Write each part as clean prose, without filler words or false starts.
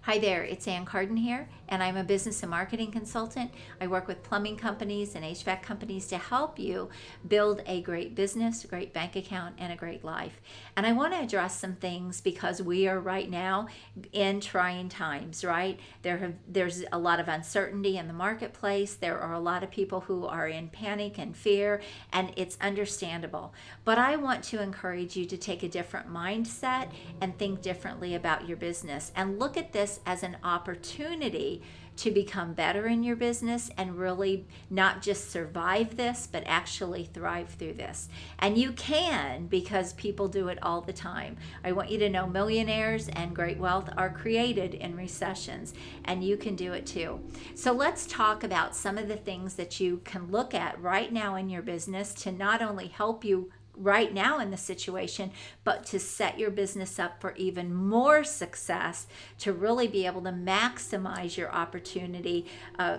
Hi there, it's Ann Carden here, and I'm a business and marketing consultant. I work with plumbing companies and HVAC companies to help you build a great business, a great bank account, and a great life. And I want to address some things because we are right now in trying times, right? There's a lot of uncertainty in the marketplace. There are a lot of people who are in panic and fear, and it's understandable. But I want to encourage you to take a different mindset and think differently about your business and look at this as an opportunity to become better in your business and really not just survive this, but actually thrive through this. And you can, because people do it all the time. I want you to know millionaires and great wealth are created in recessions, and you can do it too. So let's talk about some of the things that you can look at right now in your business to not only help you right now in the situation, but to set your business up for even more success, to really be able to maximize your opportunity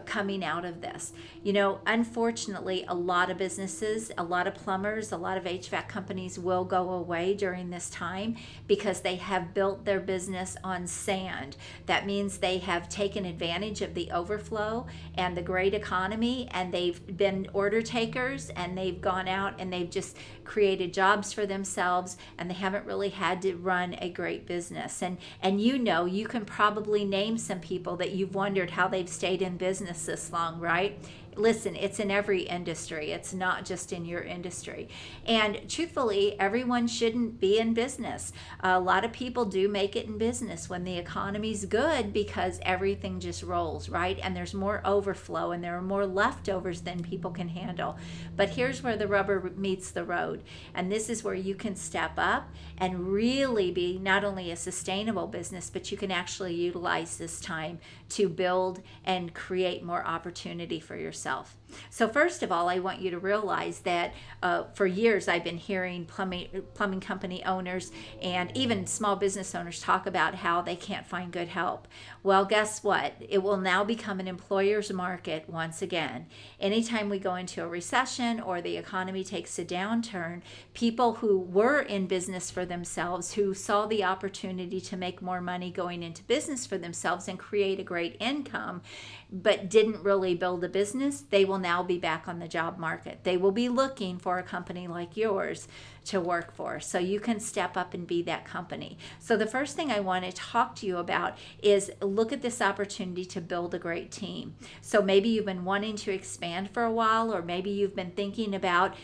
coming out of this. You know, unfortunately, a lot of businesses, a lot of plumbers, a lot of HVAC companies will go away during this time because they have built their business on sand. That means they have taken advantage of the overflow and the great economy, and they've been order takers, and they've gone out and they've just created jobs for themselves, and they haven't really had to run a great business. And you know, you can probably name some people that you've wondered how they've stayed in business this long, right? Listen, it's in every industry. It's not just in your industry. And truthfully, everyone shouldn't be in business. A lot of people do make it in business when the economy's good because everything just rolls, right? And there's more overflow and there are more leftovers than people can handle. But here's where the rubber meets the road. And this is where you can step up and really be not only a sustainable business, but you can actually utilize this time to build and create more opportunity for yourself. So first of all, I want you to realize that for years I've been hearing plumbing company owners and even small business owners talk about how they can't find good help. Well, guess what? It will now become an employer's market once again. Anytime we go into a recession or the economy takes a downturn, people who were in business for themselves, who saw the opportunity to make more money going into business for themselves and create a great income, but didn't really build a business, they will now be back on the job market. They will be looking for a company like yours to work for. So you can step up and be that company. So the first thing I want to talk to you about is look at this opportunity to build a great team. So maybe you've been wanting to expand for a while, or maybe you've been thinking about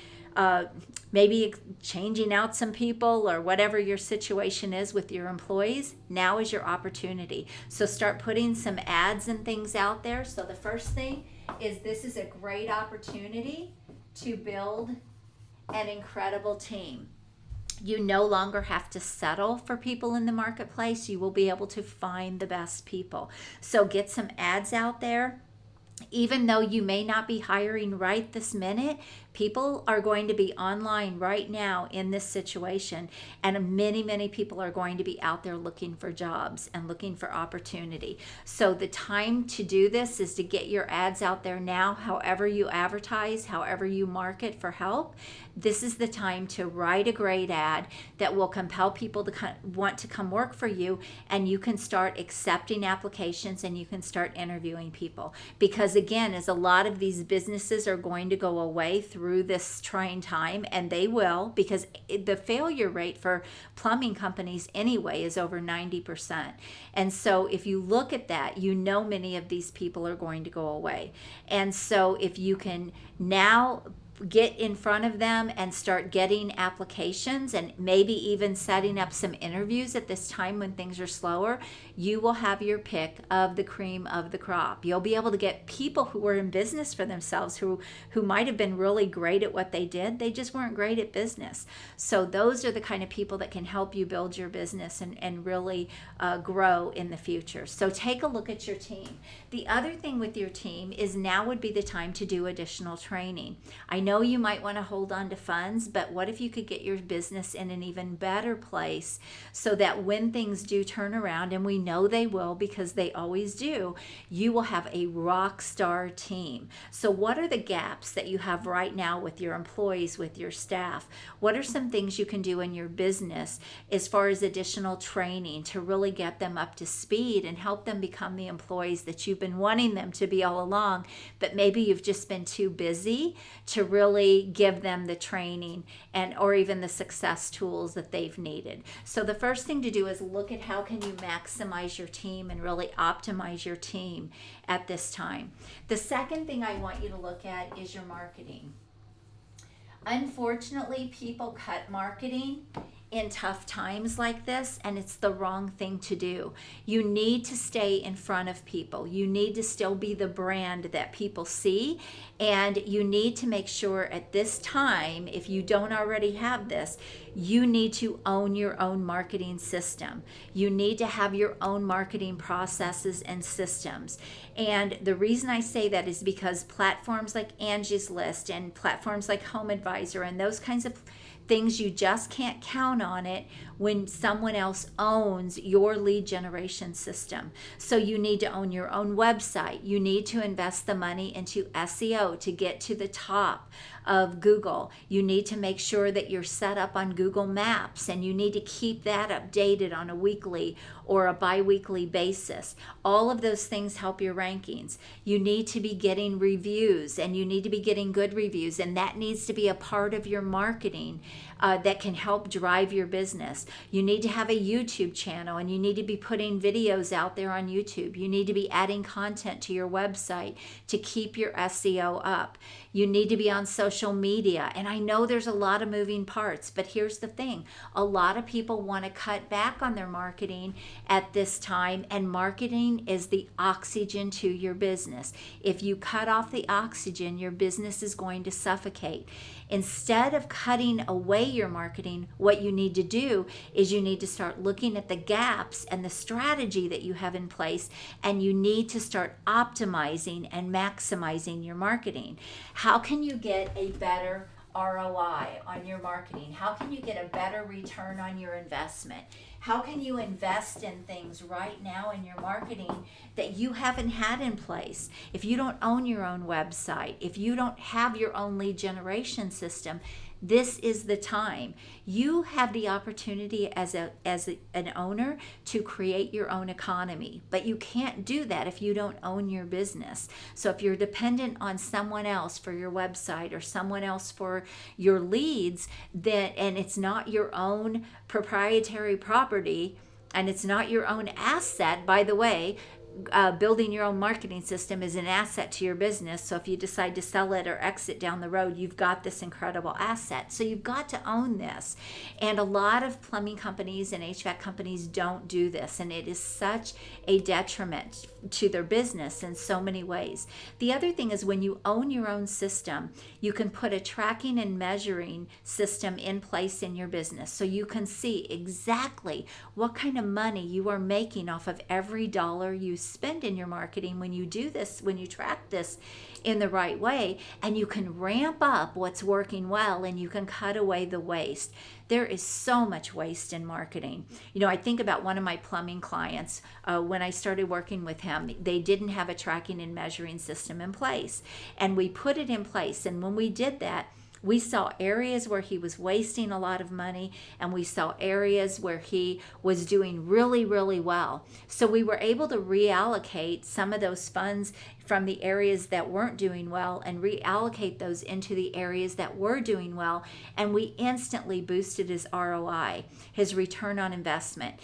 maybe changing out some people or whatever your situation is with your employees. Now is your opportunity. So start putting some ads and things out there. So the first thing is this is a great opportunity to build an incredible team. You no longer have to settle for people in the marketplace. You will be able to find the best people. So get some ads out there. Even though you may not be hiring right this minute, people are going to be online right now in this situation, and many people are going to be out there looking for jobs and looking for opportunity. So the time to do this is to get your ads out there now. However you advertise, however you market for help, this is the time to write a great ad that will compel people to want to come work for you, and you can start accepting applications and you can start interviewing people. Because again, as a lot of these businesses are going to go away through this trying time, and they will, because the failure rate for plumbing companies anyway is over 90%. And so if you look at that, you know many of these people are going to go away. And so if you can now get in front of them and start getting applications and maybe even setting up some interviews at this time when things are slower, you will have your pick of the cream of the crop. You'll be able to get people who were in business for themselves who might have been really great at what they did. They just weren't great at business. So those are the kind of people that can help you build your business and really grow in the future. So take a look at your team. The other thing with your team is now would be the time to do additional training. I know you might want to hold on to funds, but what if you could get your business in an even better place so that when things do turn around, and we know they will because they always do, you will have a rock star team. So what are the gaps that you have right now with your employees, with your staff? What are some things you can do in your business as far as additional training to really get them up to speed and help them become the employees that you've been wanting them to be all along, but maybe you've just been too busy to really give them the training or even the success tools that they've needed. So the first thing to do is look at how can you maximize your team and really optimize your team at this time. The second thing I want you to look at is your marketing. Unfortunately, people cut marketing in tough times like this, and it's the wrong thing to do. You need to stay in front of people. You need to still be the brand that people see, and you need to make sure at this time, if you don't already have this, you need to own your own marketing system. You need to have your own marketing processes and systems. And the reason I say that is because platforms like Angie's List and platforms like Home Advisor and those kinds of things, you just can't count on it when someone else owns your lead generation system. So you need to own your own website. You need to invest the money into SEO to get to the top of Google. You need to make sure that you're set up on Google Maps, and you need to keep that updated on a weekly or a bi-weekly basis. All of those things help your rankings. You need to be getting reviews, and you need to be getting good reviews, and that needs to be a part of your marketing that can help drive your business. You need to have a YouTube channel, and you need to be putting videos out there on YouTube. You need to be adding content to your website to keep your SEO up. You need to be on social media. And I know there's a lot of moving parts, but here's the thing. A lot of people want to cut back on their marketing at this time, and marketing is the oxygen to your business. If you cut off the oxygen, your business is going to suffocate. Instead of cutting away your marketing, what you need to do is you need to start looking at the gaps and the strategy that you have in place, and you need to start optimizing and maximizing your marketing. How can you get a better ROI on your marketing? How can you get a better return on your investment? How can you invest in things right now in your marketing that you haven't had in place? If you don't own your own website, if you don't have your own lead generation system, this is the time. You have the opportunity as an owner to create your own economy, but you can't do that if you don't own your business. So if you're dependent on someone else for your website or someone else for your leads, and it's not your own proprietary property and it's not your own asset, by the way, building your own marketing system is an asset to your business. So if you decide to sell it or exit down the road, you've got this incredible asset. So you've got to own this. And a lot of plumbing companies and HVAC companies don't do this. And it is such a detriment to their business in so many ways. The other thing is when you own your own system, you can put a tracking and measuring system in place in your business. So you can see exactly what kind of money you are making off of every dollar you spend in your marketing when you do this, when you track this in the right way, and you can ramp up what's working well and you can cut away the waste. There is so much waste in marketing. You know, I think about one of my plumbing clients. When I started working with him, they didn't have a tracking and measuring system in place, and we put it in place. And when we did that, we saw areas where he was wasting a lot of money, and we saw areas where he was doing really, really well. So we were able to reallocate some of those funds from the areas that weren't doing well and reallocate those into the areas that were doing well, and we instantly boosted his ROI, his return on investment.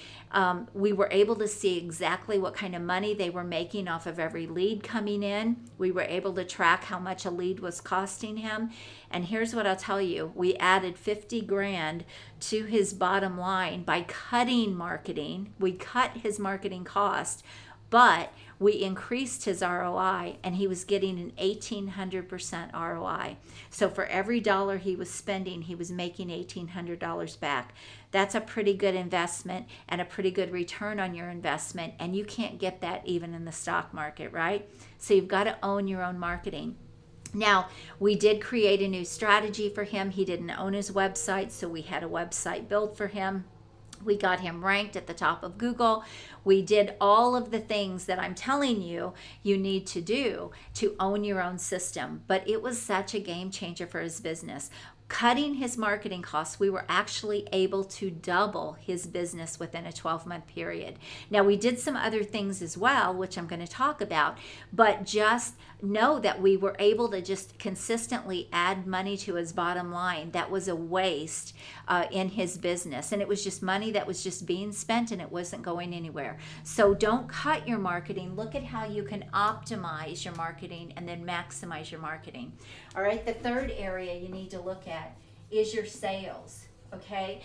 We were able to see exactly what kind of money they were making off of every lead coming in. We were able to track how much a lead was costing him. And here's what I'll tell you. We added 50 grand to his bottom line by cutting marketing. We cut his marketing cost, but we increased his ROI, and he was getting an 1,800% ROI. So for every dollar he was spending, he was making $1,800 back. That's a pretty good investment and a pretty good return on your investment, and you can't get that even in the stock market, right? So you've got to own your own marketing. Now, we did create a new strategy for him. He didn't own his website, so we had a website built for him. We got him ranked at the top of Google. We did all of the things that I'm telling you you need to do to own your own system. But it was such a game changer for his business. Cutting his marketing costs, we were actually able to double his business within a 12-month period. Now, we did some other things as well, which I'm going to talk about, but just know that we were able to just consistently add money to his bottom line. That was a waste in his business, and it was just money that was just being spent and it wasn't going anywhere. So don't cut your marketing. Look at how you can optimize your marketing and then maximize your marketing. All right, the third area you need to look at is your sales. Okay,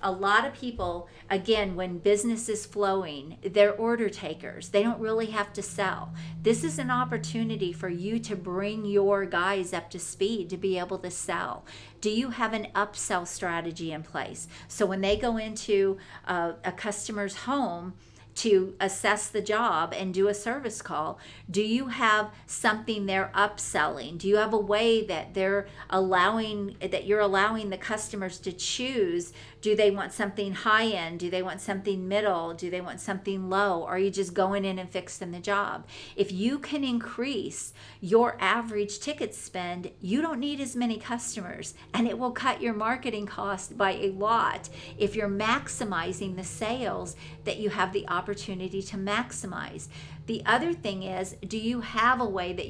a lot of people, again, when business is flowing, they're order takers. They don't really have to sell. This is an opportunity for you to bring your guys up to speed to be able to sell. Do you have an upsell strategy in place? So when they go into a customer's home to assess the job and do a service call, do you have something they're upselling? Do you have a way that you're allowing the customers to choose? Do they want something high end? Do they want something middle? Do they want something low? Or are you just going in and fixing the job? If you can increase your average ticket spend, you don't need as many customers, and it will cut your marketing cost by a lot if you're maximizing the sales that you have the opportunity to maximize. The other thing is, do you have a way that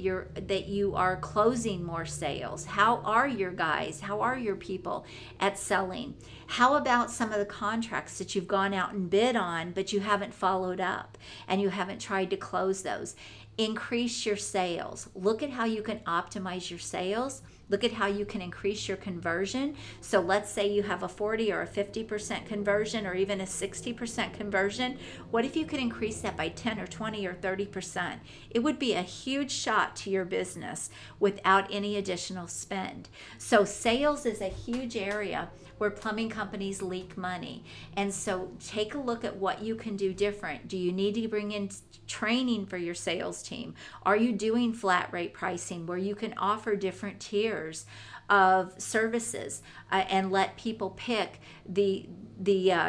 you are closing more sales? How are your guys? How are your people at selling? How about some of the contracts that you've gone out and bid on, but you haven't followed up and you haven't tried to close those? Increase your sales. Look at how you can optimize your sales. Look at how you can increase your conversion. So let's say you have a 40 or a 50% conversion or even a 60% conversion. What if you could increase that by 10 or 20 or 30%? It would be a huge shot to your business without any additional spend. So sales is a huge area where plumbing companies leak money. And so take a look at what you can do different. Do you need to bring in training for your sales team? Are you doing flat rate pricing where you can offer different tiers of services and let people pick the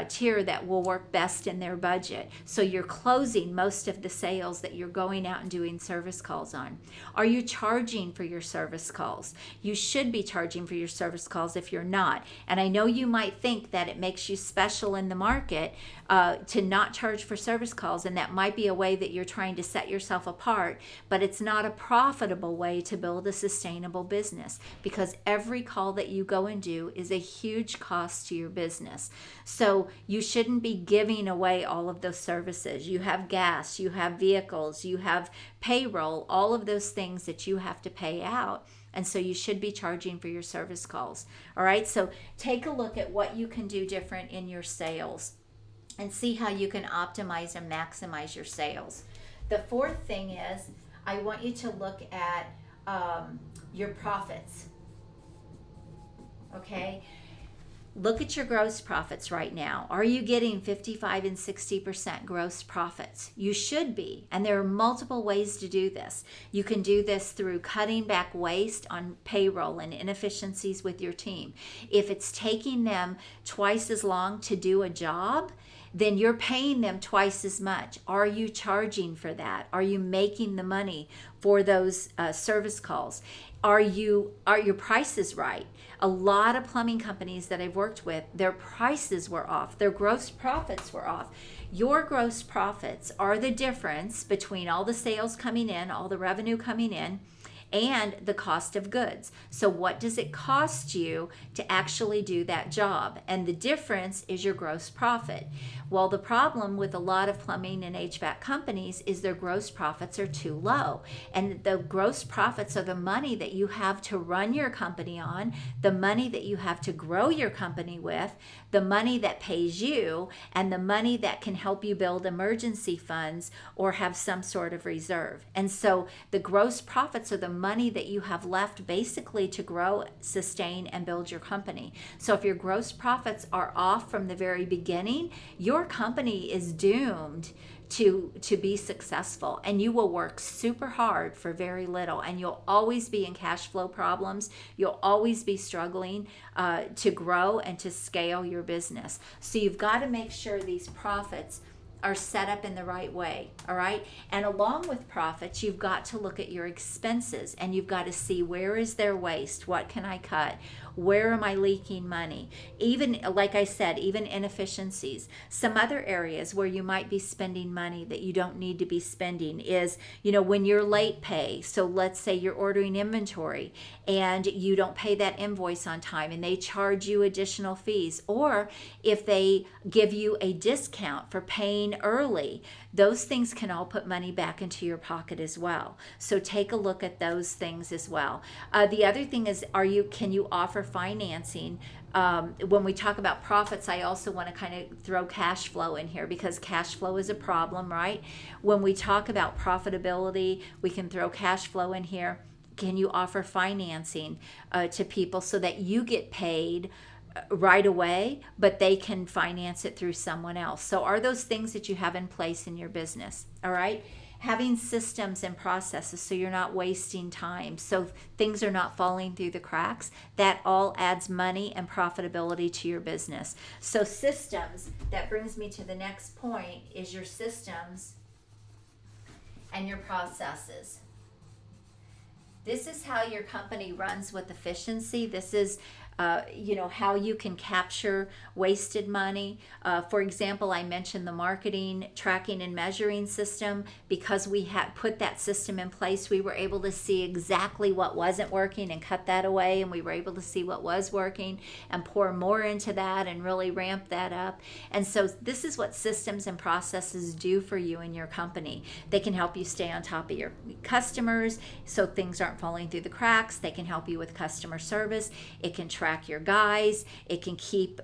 tier that will work best in their budget? So you're closing most of the sales that you're going out and doing service calls on. Are you charging for your service calls? You should be charging for your service calls if you're not. And I know you might think that it makes you special in the market to not charge for service calls, and that might be a way that you're trying to set yourself apart, but it's not a profitable way to build a sustainable business, because every call that you go and do is a huge cost to your business. So you shouldn't be giving away all of those services. You have gas, you have vehicles, you have payroll, all of those things that you have to pay out. And so you should be charging for your service calls. All right, so take a look at what you can do different in your sales and see how you can optimize and maximize your sales. The fourth thing is, I want you to look at your profits. Okay, look at your gross profits right now. Are you getting 55 and 60% gross profits? You should be, and there are multiple ways to do this. You can do this through cutting back waste on payroll and inefficiencies with your team. If it's taking them twice as long to do a job, then you're paying them twice as much. Are you charging for that? Are you making the money for those service calls? Are your prices right? A lot of plumbing companies that I've worked with, their prices were off. Their gross profits were off. Your gross profits are the difference between all the sales coming in, all the revenue coming in, and the cost of goods. So what does it cost you to actually do that job? And the difference is your gross profit. Well, the problem with a lot of plumbing and HVAC companies is their gross profits are too low. And the gross profits are the money that you have to run your company on, the money that you have to grow your company with, the money that pays you, and the money that can help you build emergency funds or have some sort of reserve. And so the gross profits are the money that you have left basically to grow, sustain, and build your company. So if your gross profits are off from the very beginning, your company is doomed to be successful, and you will work super hard for very little, and you'll always be in cash flow problems. You'll always be struggling to grow and to scale your business. So you've got to make sure these profits are set up in the right way, all right? And along with profits, you've got to look at your expenses, and you've got to see, where is there waste? What can I cut? Where am I leaking money? Even, like I said, even inefficiencies. Some other areas where you might be spending money that you don't need to be spending is, when you're late pay. So let's say you're ordering inventory and you don't pay that invoice on time and they charge you additional fees. Or if they give you a discount for paying early, those things can all put money back into your pocket as well. So take a look at those things as well. The other thing is, can you offer financing? When we talk about profits, I also want to kind of throw cash flow in here, because cash flow is a problem, right? When we talk about profitability, we can throw cash flow in here. Can you offer financing to people so that you get paid right away, but they can finance it through someone else? So are those things that you have in place in your business? All right. Having systems and processes so you're not wasting time, so things are not falling through the cracks, that all adds money and profitability to your business. So systems, that brings me to the next point, is your systems and your processes. This is how your company runs with efficiency. This is how you can capture wasted money. For example, I mentioned the marketing, tracking, and measuring system. Because we had put that system in place, we were able to see exactly what wasn't working and cut that away, and we were able to see what was working and pour more into that and really ramp that up. And so this is what systems and processes do for you in your company. They can help you stay on top of your customers so things aren't falling through the cracks. They can help you with customer service. It can track your guys. It can keep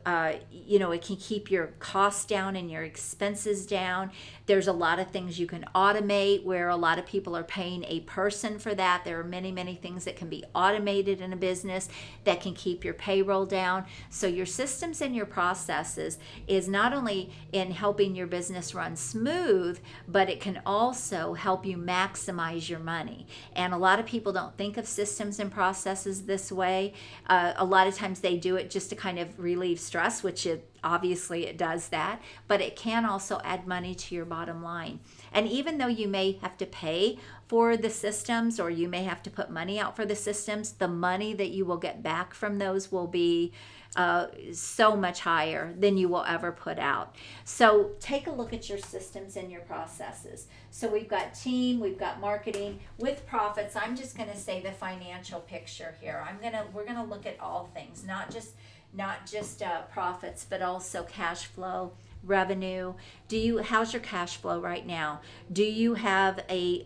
your costs down and your expenses down. There's a lot of things you can automate, where a lot of people are paying a person for that. There are many, many things that can be automated in a business that can keep your payroll down. So your systems and your processes is not only in helping your business run smooth, but it can also help you maximize your money. And a lot of people don't think of systems and processes this way. A lot of times they do it just to kind of relieve stress, which obviously it does that, but it can also add money to your bottom line. And even though you may have to pay for the systems, or you may have to put money out for the systems, the money that you will get back from those will be so much higher than you will ever put out. So take a look at your systems and your processes. So we've got team, we've got marketing. With profits, I'm just going to say the financial picture here. We're going to look at all things, not just profits, but also cash flow, revenue. How's your cash flow right now? Do you have a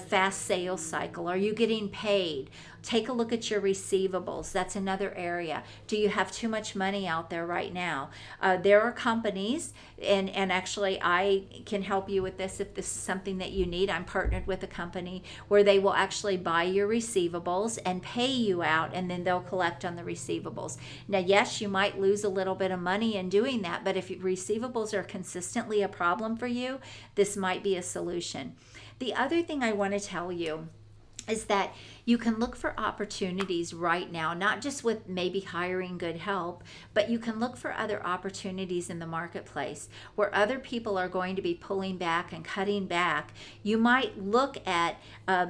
fast sales cycle? Are you getting paid? Take a look at your receivables. That's another area. Do you have too much money out there right now? There are companies, and actually I can help you with this if this is something that you need. I'm partnered with a company where they will actually buy your receivables and pay you out, and then they'll collect on the receivables. Now, yes, you might lose a little bit of money in doing that, but if receivables are consistently a problem for you, this might be a solution. The other thing I want to tell you is that you can look for opportunities right now, not just with maybe hiring good help, but you can look for other opportunities in the marketplace where other people are going to be pulling back and cutting back. You might look at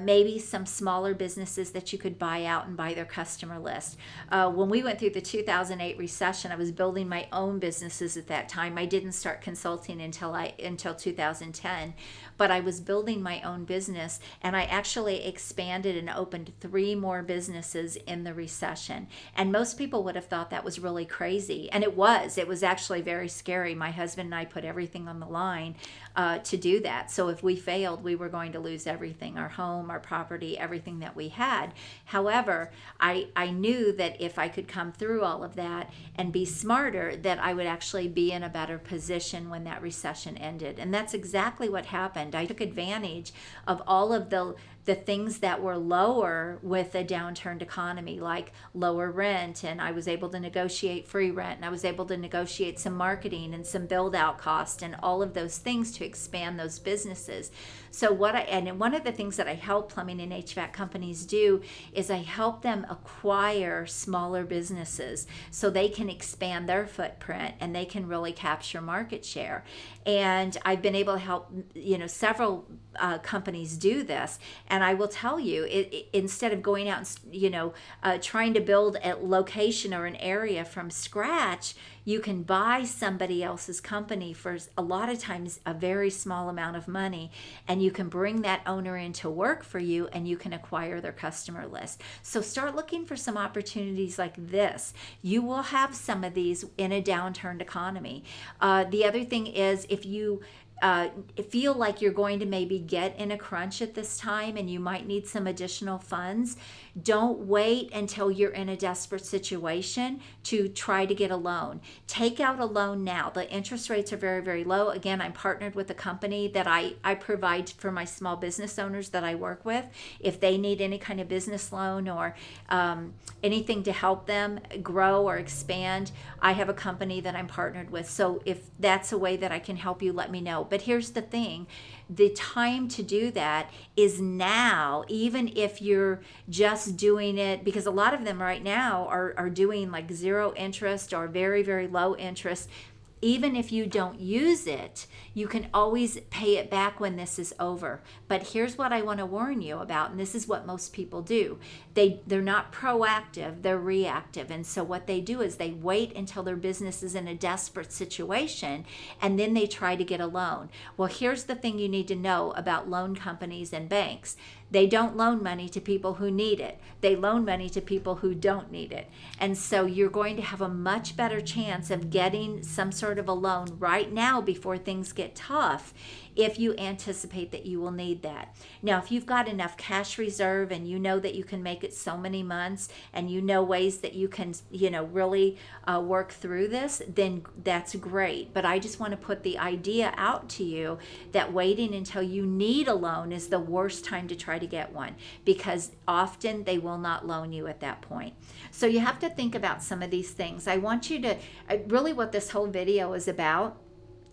maybe some smaller businesses that you could buy out and buy their customer list. When we went through the 2008 recession, I was building my own businesses at that time. I didn't start consulting until 2010, but I was building my own business, and I actually expanded and opened 3 more businesses in the recession. And most people would have thought that was really crazy. And it was actually very scary. My husband and I put everything on the line to do that. So if we failed, we were going to lose everything, our home, our property, everything that we had. However, I knew that if I could come through all of that and be smarter, that I would actually be in a better position when that recession ended. And that's exactly what happened. I took advantage of all of the the things that were lower with a downturned economy, like lower rent, and I was able to negotiate free rent, and I was able to negotiate some marketing and some build out cost and all of those things to expand those businesses. So one of the things that I help plumbing and HVAC companies do is I help them acquire smaller businesses so they can expand their footprint and they can really capture market share. And I've been able to help several companies do this. And I will tell you, instead of going out and trying to build a location or an area from scratch, you can buy somebody else's company for a lot of times a very small amount of money, and you can bring that owner in to work for you, and you can acquire their customer list. So start looking for some opportunities like this. You will have some of these in a downturned economy. The other thing is, if you feel like you're going to maybe get in a crunch at this time and you might need some additional funds, don't wait until you're in a desperate situation to try to get a loan. Take out a loan now. The interest rates are very, very low. Again, I'm partnered with a company that I provide for my small business owners that I work with. If they need any kind of business loan or anything to help them grow or expand, I have a company that I'm partnered with. So if that's a way that I can help you, let me know. But here's the thing. The time to do that is now, even if you're just doing it, because a lot of them right now are doing like zero interest or very, very low interest. Even if you don't use it, you can always pay it back when this is over. But here's what I want to warn you about, and this is what most people do. They're not proactive, they're reactive. And so what they do is they wait until their business is in a desperate situation, and then they try to get a loan. Well, here's the thing you need to know about loan companies and banks. They don't loan money to people who need it. They loan money to people who don't need it. And so you're going to have a much better chance of getting some sort of a loan right now before things get tough if you anticipate that you will need that. Now, if you've got enough cash reserve and you know that you can make it so many months and you know ways that you can, really work through this, then that's great. But I just want to put the idea out to you that waiting until you need a loan is the worst time to try to get one, because often they will not loan you at that point. So you have to think about some of these things. I want you to, really what this whole video is about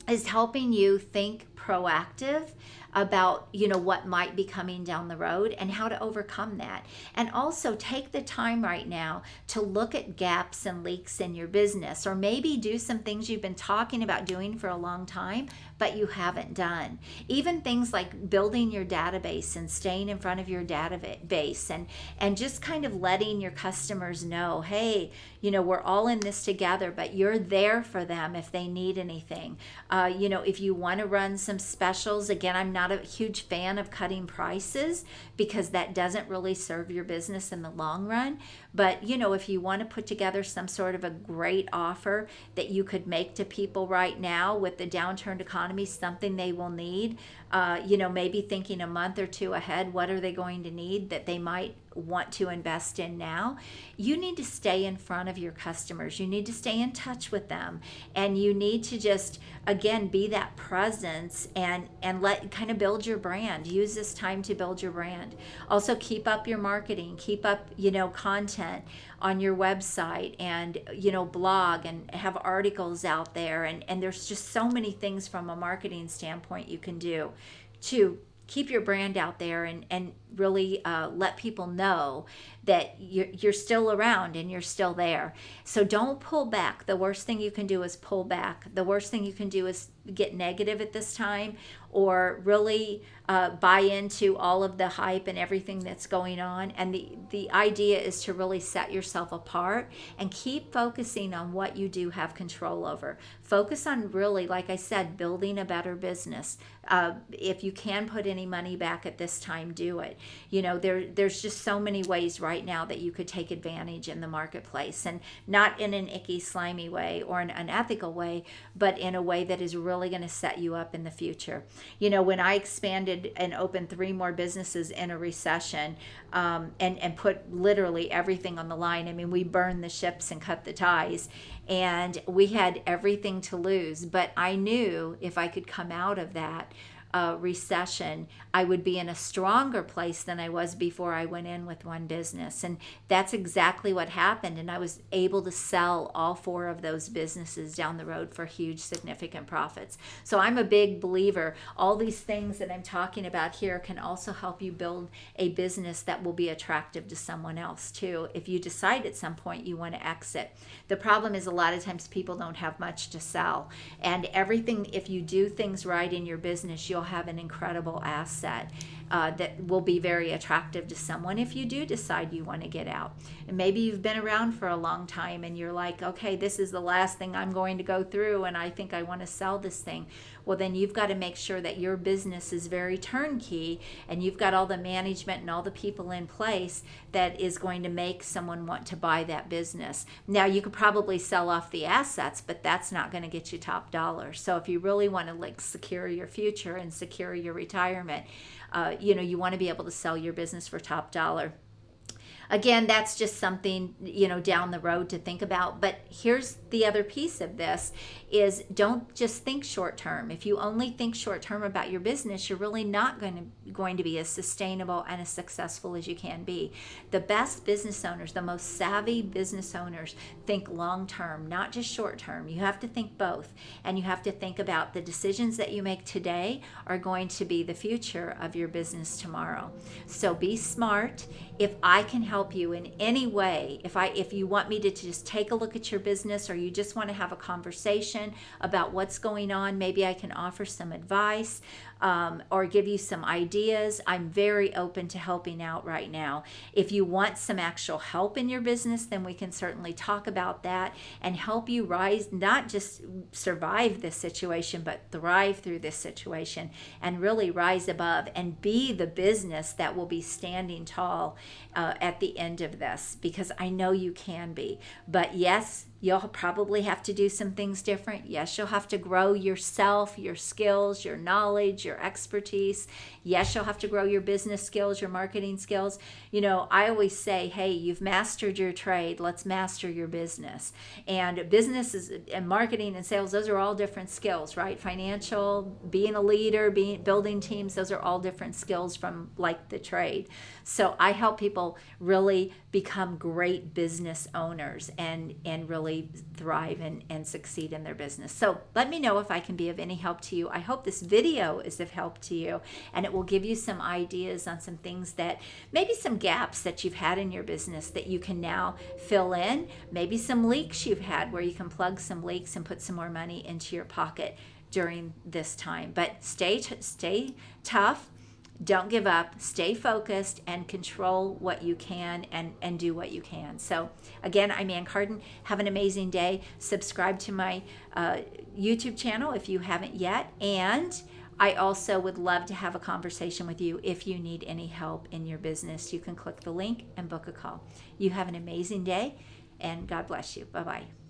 is helping you think proactive about what might be coming down the road and how to overcome that. And also take the time right now to look at gaps and leaks in your business, or maybe do some things you've been talking about doing for a long time but you haven't done. Even things like building your database and staying in front of your database and just kind of letting your customers know, hey, we're all in this together, but you're there for them if they need anything. If you want to run some specials, again, I'm not a huge fan of cutting prices because that doesn't really serve your business in the long run. But, if you want to put together some sort of a great offer that you could make to people right now with the downturned economy, something they will need, maybe thinking a month or two ahead, what are they going to need that they might want to invest in now? You need to stay in front of your customers. You need to stay in touch with them, and you need to just, again, be that presence and let kind of build your brand. Use this time to build your brand. Also, keep up your marketing, keep up content on your website, and blog, and have articles out there, and there's just so many things from a marketing standpoint you can do to keep your brand out there and really let people know that you're still around and you're still there. So don't pull back. The worst thing you can do is pull back. The worst thing you can do is get negative at this time, or really buy into all of the hype and everything that's going on. And the idea is to really set yourself apart and keep focusing on what you do have control over. Focus on really, like I said, building a better business. If you can put any money back at this time, do it. There's just so many ways right now that you could take advantage in the marketplace, and not in an icky, slimy way or an unethical way, but in a way that is really going to set you up in the future. When I expanded and opened 3 more businesses in a recession, and put literally everything on the line. I mean, we burned the ships and cut the ties, and we had everything to lose. But I knew if I could come out of that recession, I would be in a stronger place than I was before I went in with one business. And that's exactly what happened. And I was able to sell all 4 of those businesses down the road for huge, significant profits. So I'm a big believer. All these things that I'm talking about here can also help you build a business that will be attractive to someone else too, if you decide at some point you want to exit. The problem is a lot of times people don't have much to sell. And everything, if you do things right in your business, you'll have an incredible asset that will be very attractive to someone if you do decide you want to get out. And maybe you've been around for a long time and you're like, okay, this is the last thing I'm going to go through and I think I want to sell this thing. Well, then you've got to make sure that your business is very turnkey and you've got all the management and all the people in place that is going to make someone want to buy that business. Now, you could probably sell off the assets, but that's not going to get you top dollar. So if you really want to like secure your future and secure your retirement, you want to be able to sell your business for top dollar. Again, that's just something, down the road to think about. But here's the other piece of this is don't just think short term. If you only think short term about your business, you're really not going to be as sustainable and as successful as you can be. The best business owners, the most savvy business owners think long term, not just short term. You have to think both. And you have to think about the decisions that you make today are going to be the future of your business tomorrow. So be smart. If I can help you in any way, if you want me to just take a look at your business or you just want to have a conversation about what's going on, maybe I can offer some advice or give you some ideas. I'm very open to helping out right now. If you want some actual help in your business, then we can certainly talk about that and help you rise, not just survive this situation, but thrive through this situation and really rise above and be the business that will be standing tall at the end of this, because I know you can be. But yes, you'll probably have to do some things different. Yes, you'll have to grow yourself, your skills, your knowledge, your expertise. Yes, you'll have to grow your business skills, your marketing skills. I always say, hey, you've mastered your trade. Let's master your business. And business and marketing and sales, those are all different skills, right? Financial, being a leader, building teams, those are all different skills from like the trade. So I help people really become great business owners and really thrive and succeed in their business. So let me know if I can be of any help to you. I hope this video is of help to you and it will give you some ideas on some things that maybe some gaps that you've had in your business that you can now fill in. Maybe some leaks you've had where you can plug some leaks and put some more money into your pocket during this time. But stay tough. Don't give up, stay focused, and control what you can and do what you can. So again, I'm Ann Carden. Have an amazing day. Subscribe to my YouTube channel if you haven't yet. And I also would love to have a conversation with you if you need any help in your business. You can click the link and book a call. You have an amazing day, and God bless you. Bye-bye.